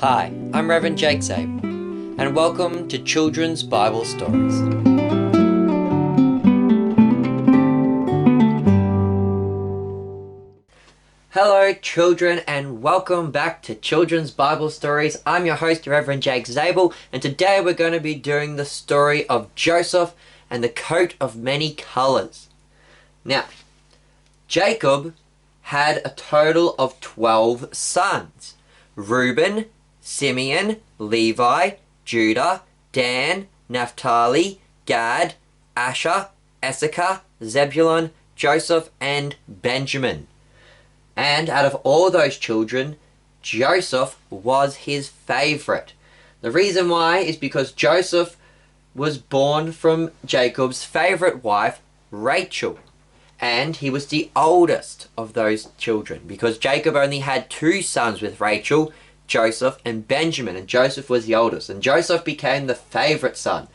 Hi, I'm Reverend Jake Sower, and welcome to Children's Bible Stories. Hello children, and welcome back to Children's Bible Stories. I'm your host, Reverend Jake Zabel, and today we're going to be doing the story of Joseph and the coat of many colours. Now, Jacob had a total of 12 sons. Reuben, Simeon, Levi, Judah, Dan, Naphtali, Gad, Asher, Issachar, Zebulun, Joseph, and Benjamin. And out of all those children, Joseph was his favourite. The reason why is because Joseph was born from Jacob's favourite wife, Rachel. And he was the oldest of those children because Jacob only had 2 sons with Rachel, Joseph and Benjamin, and Joseph was the oldest, and Joseph became the favourite son.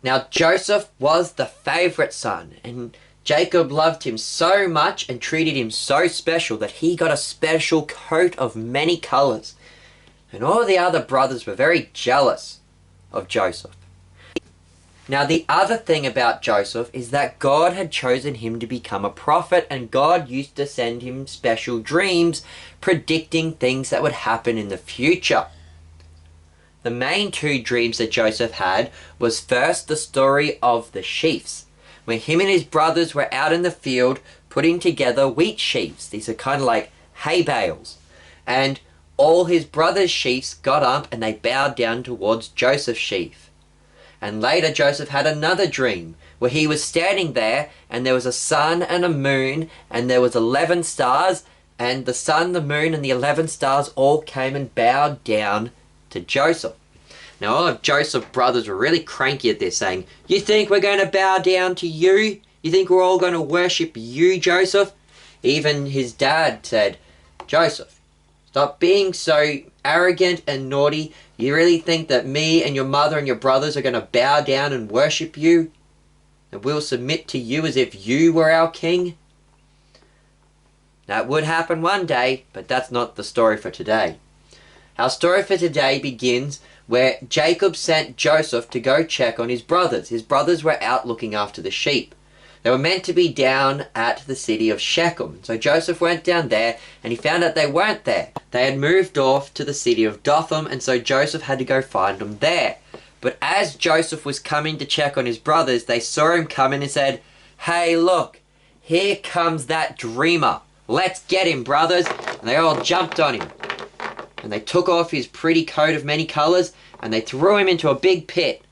Now Joseph was the favourite son, and Jacob loved him so much and treated him so special that he got a special coat of many colours. And all the other brothers were very jealous of Joseph. Now the other thing about Joseph is that God had chosen him to become a prophet, and God used to send him special dreams predicting things that would happen in the future. The main 2 dreams that Joseph had was first the story of the sheaves, where him and his brothers were out in the field putting together wheat sheaves. These are kind of like hay bales. And all his brothers' sheaves got up and they bowed down towards Joseph's sheaf. And later Joseph had another dream where he was standing there and there was a sun and a moon and there was 11 stars, and the sun, the moon and the 11 stars all came and bowed down to Joseph. Now all of Joseph's brothers were really cranky at this, saying, "You think we're going to bow down to you? You think we're all going to worship you, Joseph?" Even his dad said, "Joseph, stop being so arrogant and naughty. You really think that me and your mother and your brothers are going to bow down and worship you? And we'll submit to you as if you were our king?" That would happen one day, but that's not the story for today. Our story for today begins where Jacob sent Joseph to go check on his brothers. His brothers were out looking after the sheep. They were meant to be down at the city of Shechem. So Joseph went down there and he found out they weren't there. They had moved off to the city of Dothan, and so Joseph had to go find them there. But as Joseph was coming to check on his brothers, they saw him coming and said, "Hey, look, here comes that dreamer. Let's get him, brothers." And they all jumped on him. And they took off his pretty coat of many colours and they threw him into a big pit.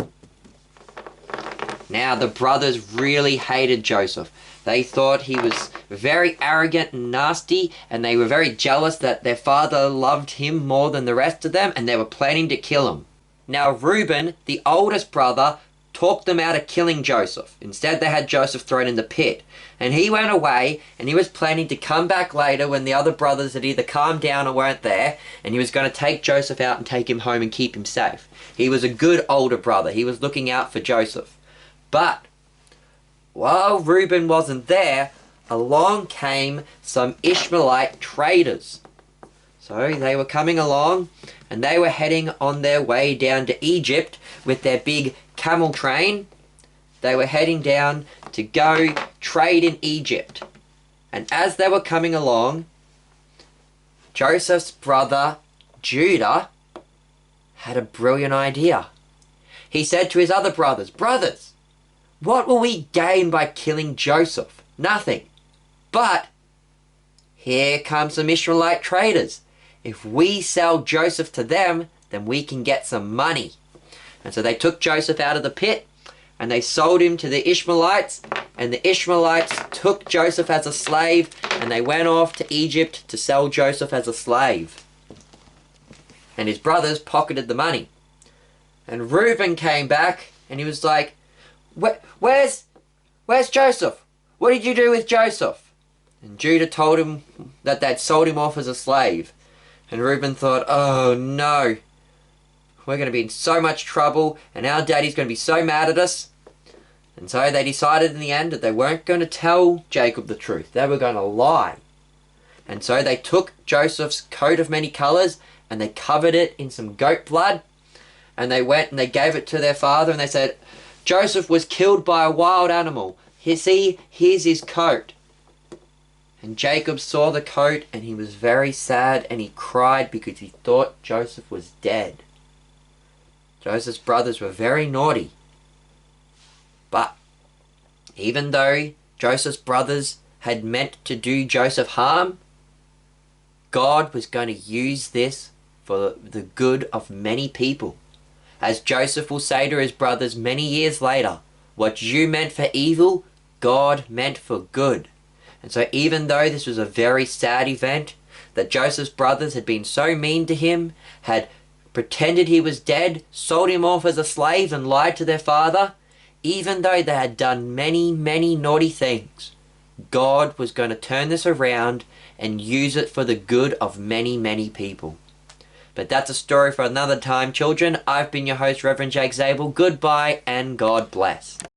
Now the brothers really hated Joseph. They thought he was very arrogant and nasty, and they were very jealous that their father loved him more than the rest of them, and they were planning to kill him. Now Reuben, the oldest brother, talked them out of killing Joseph. Instead they had Joseph thrown in the pit. And he went away and he was planning to come back later when the other brothers had either calmed down or weren't there, and he was going to take Joseph out and take him home and keep him safe. He was a good older brother. He was looking out for Joseph. But while Reuben wasn't there, along came some Ishmaelite traders. So they were coming along and they were heading on their way down to Egypt with their big camel train. They were heading down to go trade in Egypt. And as they were coming along, Joseph's brother Judah had a brilliant idea. He said to his other brothers, "Brothers, what will we gain by killing Joseph? Nothing. But here come some Ishmaelite traders. If we sell Joseph to them, then we can get some money." And so they took Joseph out of the pit and they sold him to the Ishmaelites, and the Ishmaelites took Joseph as a slave and they went off to Egypt to sell Joseph as a slave. And his brothers pocketed the money. And Reuben came back and he was like, Where's Joseph? What did you do with Joseph?" And Judah told him that they'd sold him off as a slave. And Reuben thought, "Oh no, we're going to be in so much trouble and our daddy's going to be so mad at us." And so they decided in the end that they weren't going to tell Jacob the truth. They were going to lie. And so they took Joseph's coat of many colours and they covered it in some goat blood, and they went and they gave it to their father, and they said, Joseph was killed by a wild animal. See, here's his coat. And Jacob saw the coat, and he was very sad, and he cried because he thought Joseph was dead. Joseph's brothers were very naughty. But even though Joseph's brothers had meant to do Joseph harm, God was going to use this for the good of many people. As Joseph will say to his brothers many years later, what you meant for evil, God meant for good. And so even though this was a very sad event, that Joseph's brothers had been so mean to him, had pretended he was dead, sold him off as a slave and lied to their father, even though they had done many, many naughty things, God was going to turn this around and use it for the good of many, many people. But that's a story for another time, children. I've been your host, Reverend Jake Zabel. Goodbye and God bless.